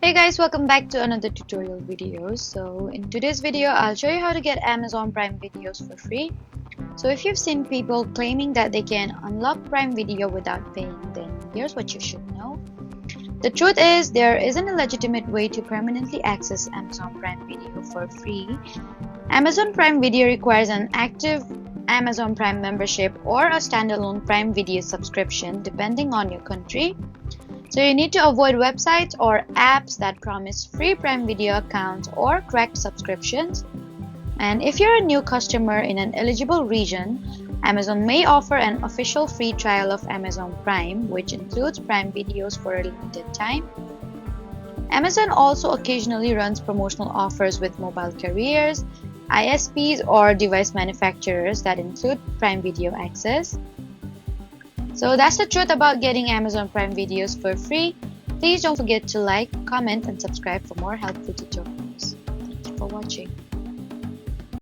Hey guys, welcome back to another tutorial video. So in today's video, I'll show you how to get Amazon Prime videos for free. So if you've seen people claiming that they can unlock Prime Video without paying, then here's what you should know. The truth is, there isn't a legitimate way to permanently access Amazon Prime Video for free. Amazon Prime Video requires an active Amazon Prime membership or a standalone Prime Video subscription depending on your country. So you need to avoid websites or apps that promise free Prime Video accounts or cracked subscriptions. And if you're a new customer in an eligible region, Amazon may offer an official free trial of Amazon Prime, which includes Prime Videos for a limited time. Amazon also occasionally runs promotional offers with mobile carriers, ISPs, or device manufacturers that include Prime Video access. So that's the truth about getting Amazon Prime videos for free. Please don't forget to like, comment, and subscribe for more helpful tutorials. Thank you for watching.